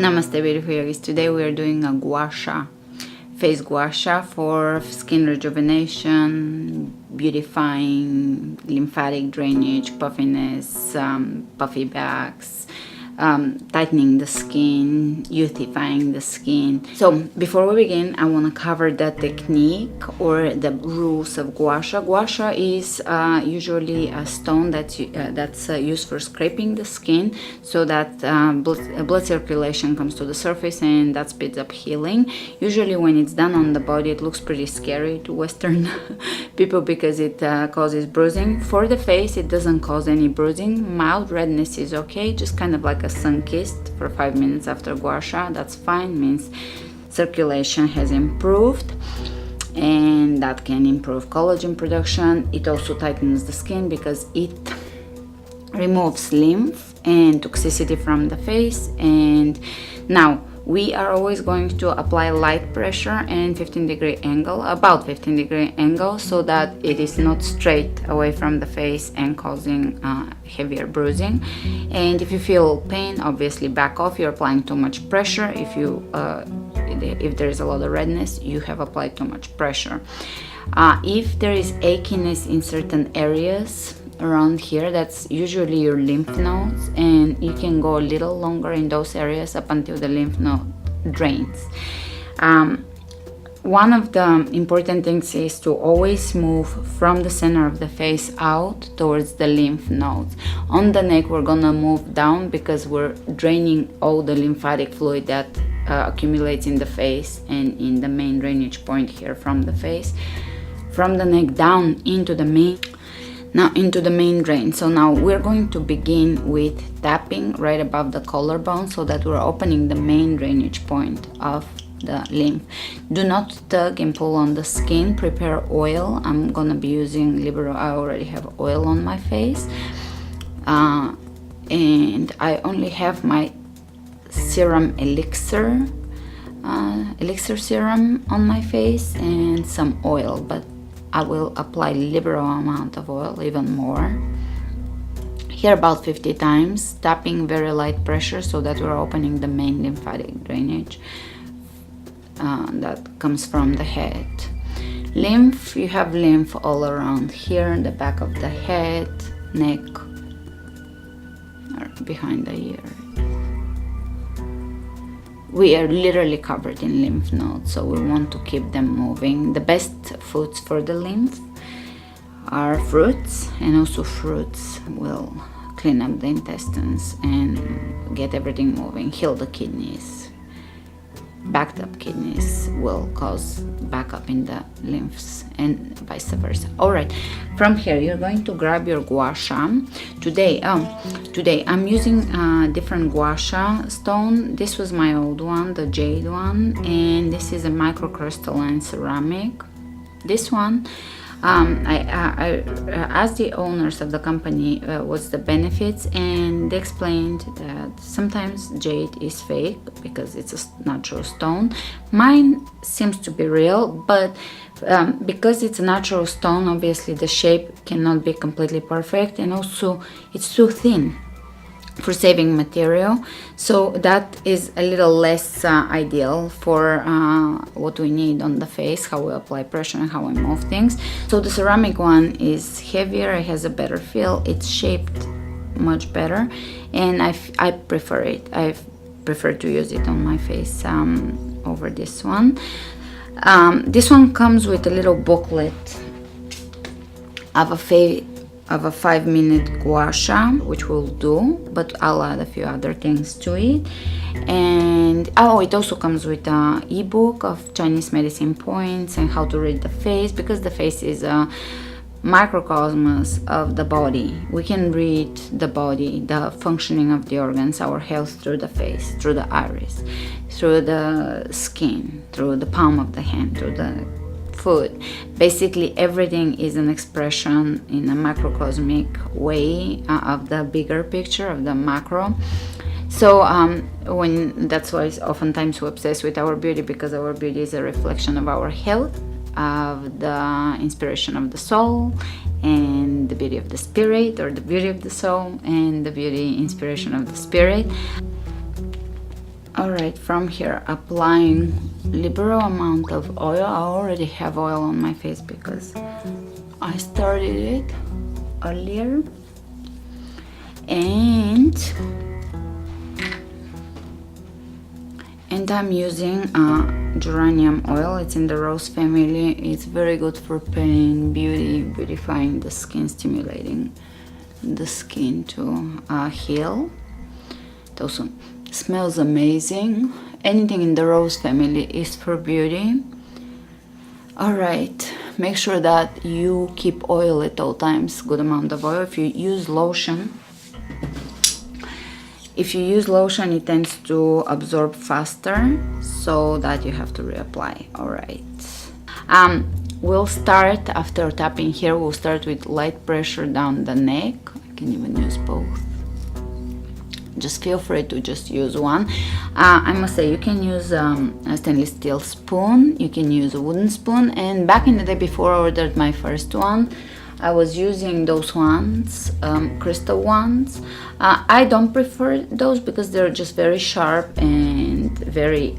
Namaste beautiful yogis. Today we are doing a gua sha, face gua sha for skin rejuvenation, beautifying, lymphatic drainage, puffiness, puffy backs, tightening the skin, youthifying the skin. So before we begin, I want to cover the technique or the rules of gua sha. Gua sha is usually a stone that's used for scraping the skin so that blood circulation comes to the surface, and that speeds up healing. Usually when it's done on the body, it looks pretty scary to Western people because it causes bruising. For the face, it doesn't cause any bruising. Mild redness is okay, just kind of like a sun-kissed for 5 minutes after gua sha. That's fine, means circulation has improved, and that can improve collagen production. It also tightens the skin because it removes lymph and toxicity from the face. And now we are always going to apply light pressure and 15-degree angle, about 15-degree angle, so that it is not straight away from the face and causing heavier bruising. And if you feel pain, obviously back off. You're applying too much pressure. If there is a lot of redness, you have applied too much pressure. If there is achiness in certain areas around here, that's usually your lymph nodes, and you can go a little longer in those areas up until the lymph node drains. One of the important things is to always move from the center of the face out towards the lymph nodes. On the neck, we're gonna move down because we're draining all the lymphatic fluid that accumulates in the face and in the main drainage point here from the face. From the neck down into the main drain. So now we're going to begin with tapping right above the collarbone so that we're opening the main drainage point of the lymph. Do not tug and pull on the skin. Prepare oil. I'm gonna be using Libero. I already have oil on my face, and I only have my serum elixir serum on my face and some oil, but I will apply liberal amount of oil, even more. Here about 50 times, tapping very light pressure so that we're opening the main lymphatic drainage that comes from the head. Lymph, you have lymph all around here, in the back of the head, neck, or behind the ear. We are literally covered in lymph nodes, so we want to keep them moving. The best foods for the lymph are fruits, and also fruits will clean up the intestines and get everything moving, heal the kidneys. Backed up kidneys will cause backup in the lymphs and vice versa. All right, from here you're going to grab your gua sha. Today I'm using a different gua sha stone. This was my old one, the jade one, and this is a microcrystalline ceramic. This one, I asked the owners of the company what's the benefits, and they explained that sometimes jade is fake because it's a natural stone. Mine seems to be real, but because it's a natural stone, obviously the shape cannot be completely perfect, and also it's too thin for saving material, so that is a little less ideal for what we need on the face, how we apply pressure and how we move things. So the ceramic one is heavier, it has a better feel, it's shaped much better, and I prefer it. I prefer to use it on my face over this one. This one comes with a little booklet of a 5-minute gua sha, which we'll do, but I'll add a few other things to it. And it also comes with an ebook of Chinese medicine points and how to read the face, because the face is a microcosmos of the body. We can read the body, the functioning of the organs, our health through the face, through the iris, through the skin, through the palm of the hand, through the food. Basically everything is an expression in a macrocosmic way of the bigger picture, of the macro. So that's why oftentimes we obsess with our beauty, because our beauty is a reflection of our health, of the inspiration of the soul, and the beauty of the spirit, or the beauty of the soul and the beauty inspiration of the spirit. Alright, from here, applying liberal amount of oil. I already have oil on my face because I started it earlier. And I'm using geranium oil. It's in the rose family. It's very good for pain, beauty, beautifying the skin, stimulating the skin to heal. It also smells amazing. Anything in the rose family is for beauty. Alright, make sure that you keep oil at all times, good amount of oil. If you use lotion, it tends to absorb faster, so that you have to reapply. Alright. We'll start, after tapping here, we'll start with light pressure down the neck. I can even use both. Just feel free to just use one. I must say, you can use a stainless steel spoon, you can use a wooden spoon, and back in the day before I ordered my first one, I was using those ones, crystal ones. I don't prefer those because they're just very sharp and very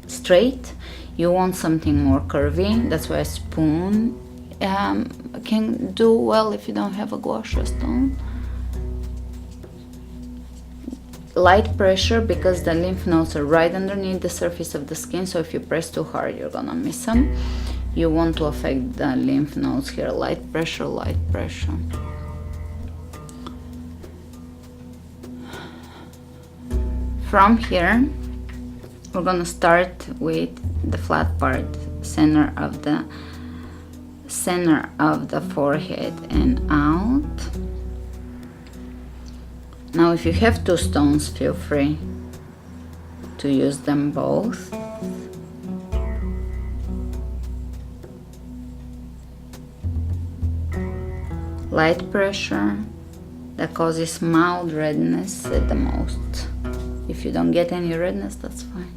straight. You want something more curvy. That's why a spoon can do well if you don't have a gua sha stone. Light pressure, because the lymph nodes are right underneath the surface of the skin, so if you press too hard, you're gonna miss them. You want to affect the lymph nodes here. Light pressure, light pressure. From here, we're gonna start with the flat part, center of the forehead and out. Now, if you have two stones, feel free to use them both. Light pressure that causes mild redness at the most. If you don't get any redness, that's fine.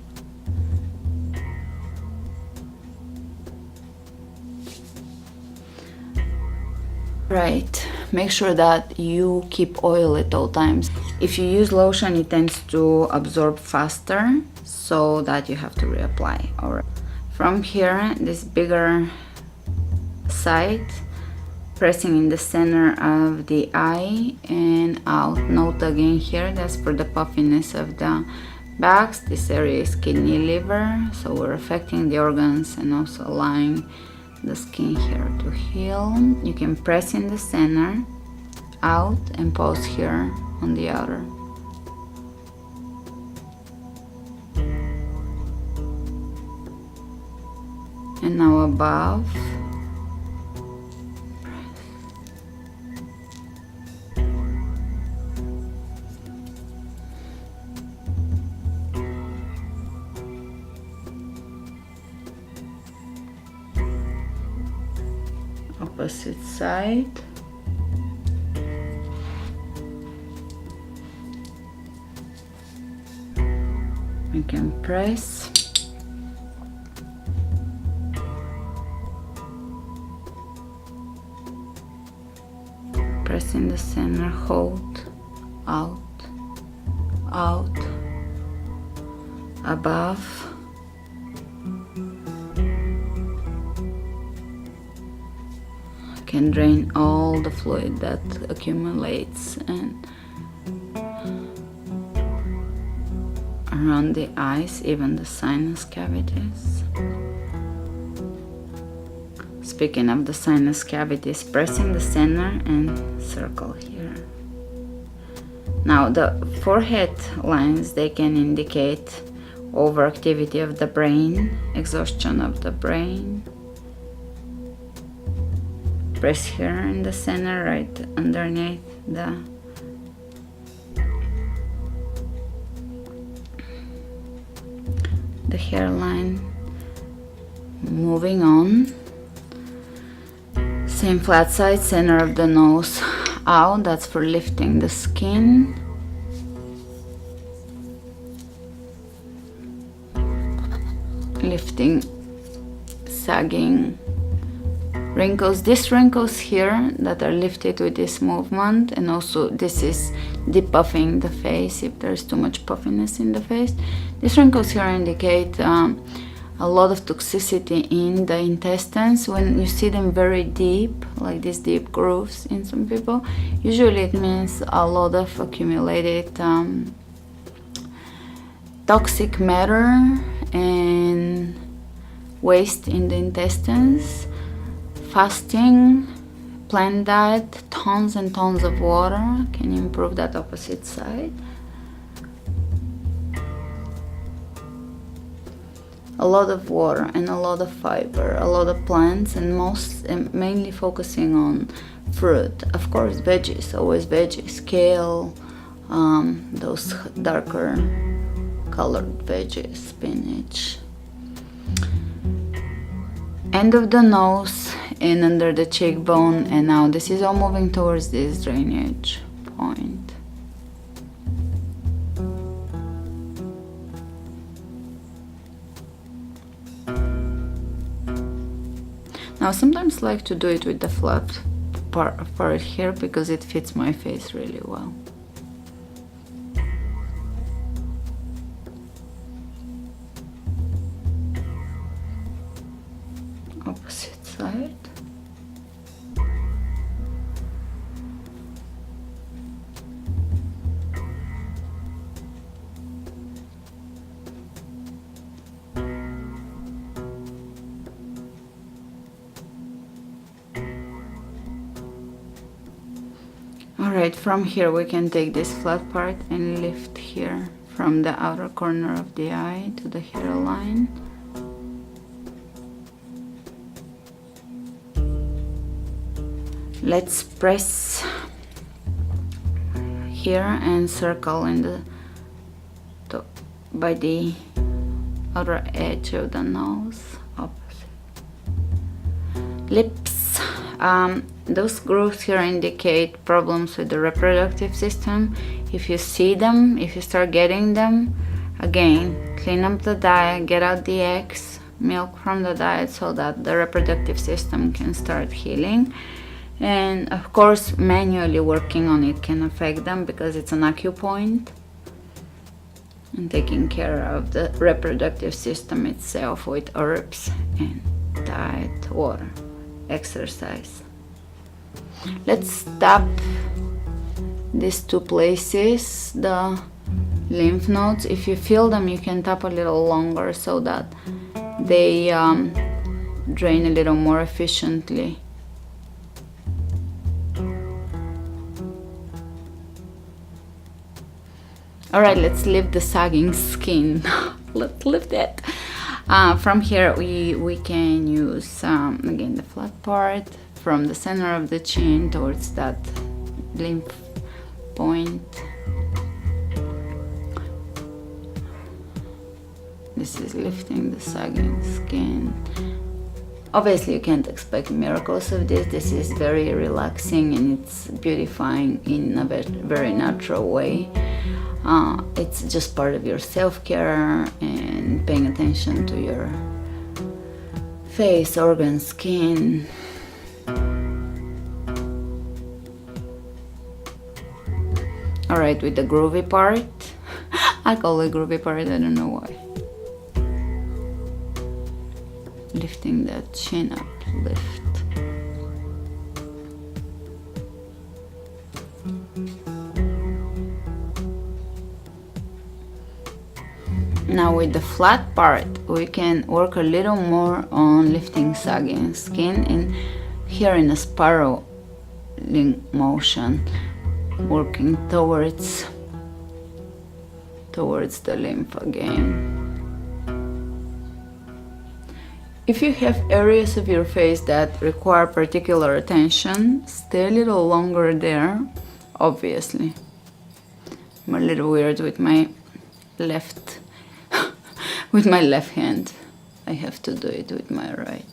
Right, make sure that you keep oil at all times. If you use lotion, it tends to absorb faster, so that you have to reapply. Alright. From here, this bigger side, pressing in the center of the eye and out. Note again here, that's for the puffiness of the backs. This area is kidney, liver, so we're affecting the organs and also allowing the skin here to heal. You can press in the center, out, and pause here on the outer. And now above. Opposite side. You can press. Press in the center, hold, out, out, above. Can drain all the fluid that accumulates and around the eyes, even the sinus cavities. Speaking of the sinus cavities, press in the center and circle here. Now the forehead lines, they can indicate overactivity of the brain, exhaustion of the brain. Press here in the center, right underneath the hairline. Moving on, same flat side, center of the nose out. That's for lifting the skin. Lifting, sagging wrinkles. These wrinkles here that are lifted with this movement, and also this is depuffing the face if there's too much puffiness in the face. These wrinkles here indicate a lot of toxicity in the intestines. When you see them very deep, like these deep grooves in some people, usually it means a lot of accumulated toxic matter and waste in the intestines. Fasting, plant diet, tons and tons of water can improve that opposite side. A lot of water and a lot of fiber, a lot of plants, and mainly focusing on fruit. Of course, veggies, always veggies, kale, those darker colored veggies, spinach. End of the nose and under the cheekbone, and now this is all moving towards this drainage point. Now sometimes I like to do it with the flat part here because it fits my face really well. Opposite side. Alright, from here we can take this flat part and lift here from the outer corner of the eye to the hairline. Let's press here and circle in the top by the outer edge of the nose. Opposite. Lips. Those grooves here indicate problems with the reproductive system. If you see them, if you start getting them, again, clean up the diet, get out the eggs, milk from the diet so that the reproductive system can start healing. And of course, manually working on it can affect them because it's an acupoint. And taking care of the reproductive system itself with herbs and diet, water, exercise. Let's tap these two places, the lymph nodes. If you feel them, you can tap a little longer so that they drain a little more efficiently. Alright, let's lift the sagging skin. Let's lift it. From here we can use again the flat part from the center of the chin towards that lymph point. This is lifting the sagging skin. Obviously you can't expect miracles of this. This is very relaxing and it's beautifying in a very natural way. It's just part of your self-care and paying attention to your face, organs, skin. Alright, with the groovy part. I call it groovy part, I don't know why. Lifting that chin up, lift. Now with the flat part, we can work a little more on lifting sagging skin and here in a spiraling motion, working towards the lymph again. If you have areas of your face that require particular attention, stay a little longer there, obviously. I'm a little weird with my left hand. I have to do it with my right.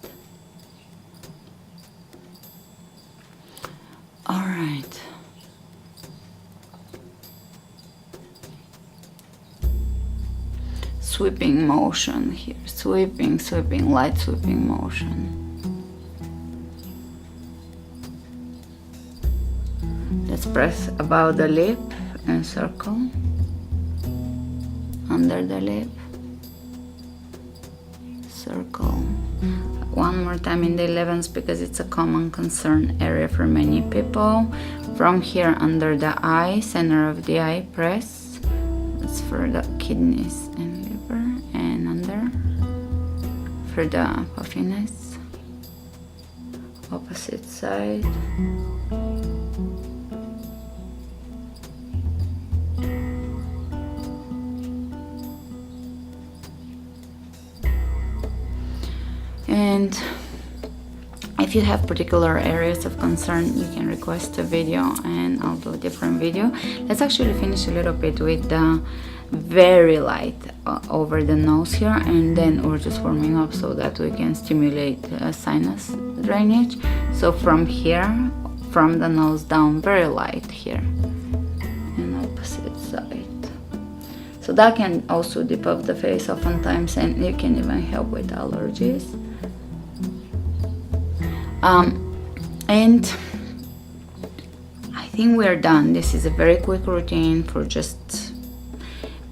All right. Sweeping motion here, sweeping, light sweeping motion. Let's press above the lip and circle, under the lip, circle. One more time in the 11th, because it's a common concern area for many people. From here under the eye, center of the eye, press. That's for the kidneys and liver, and under for the puffiness. Opposite side. And if you have particular areas of concern, you can request a video and I'll do a different video. Let's actually finish a little bit with the very light over the nose here, and then we're just warming up so that we can stimulate sinus drainage. So from here, from the nose down, very light here, and opposite side. So that can also dip off the face oftentimes, and it can even help with allergies. And I think we're done. This is a very quick routine for just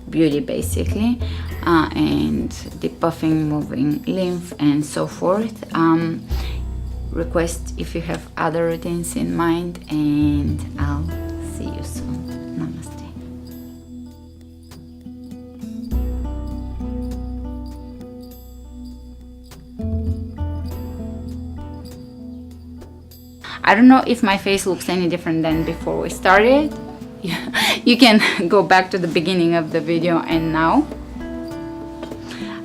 beauty basically, and depuffing, moving lymph and so forth. Request if you have other routines in mind, and I'll see you soon. Namaste. I don't know if my face looks any different than before we started. You can go back to the beginning of the video and now.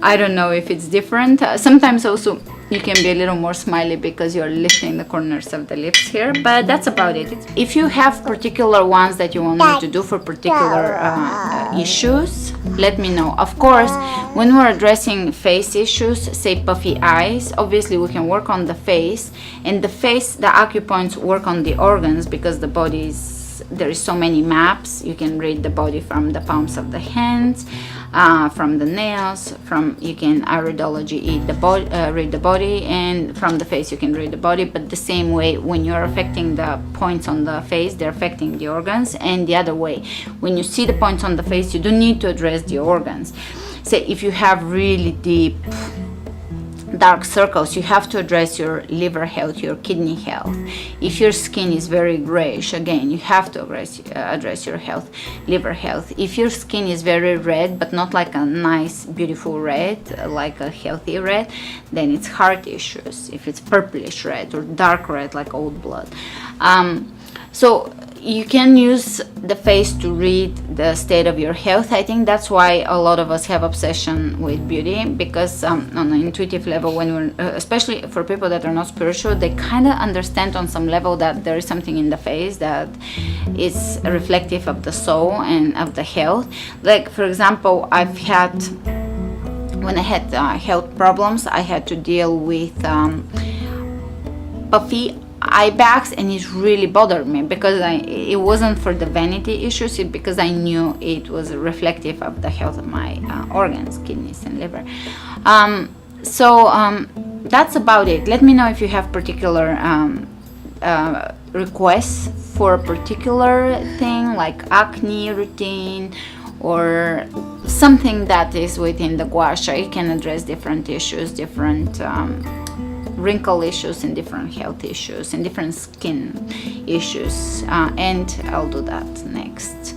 I don't know if it's different. Sometimes also you can be a little more smiley because you're lifting the corners of the lips here, but that's about it. If you have particular ones that you want me to do for particular issues, let me know. Of course, when we're addressing face issues, say puffy eyes, obviously we can work on the face, and the face, the acupoints work on the organs, because the body is, there is so many maps. You can read the body from the palms of the hands, from the nails, from, you can iridology read the body, and from the face you can read the body. But the same way, when you're affecting the points on the face, they're affecting the organs, and the other way, when you see the points on the face, you don't need to address the organs. Say if you have really deep dark circles, you have to address your liver health, your kidney health. If your skin is very grayish, again, you have to address your health, liver health. If your skin is very red, but not like a nice beautiful red, like a healthy red, then it's heart issues. If it's purplish red or dark red, like old blood. So you can use the face to read the state of your health. I think that's why a lot of us have obsession with beauty, because on an intuitive level, when we're, especially for people that are not spiritual, they kind of understand on some level that there is something in the face that is reflective of the soul and of the health. Like, for example, I've had, when I had health problems, I had to deal with puffy eye bags, and it really bothered me because it wasn't for the vanity issues, because I knew it was reflective of the health of my organs, kidneys and liver. That's about it. Let me know if you have particular requests for a particular thing, like acne routine or something that is within the gua sha. It can address different issues, different wrinkle issues, and different health issues, and different skin issues, and I'll do that next.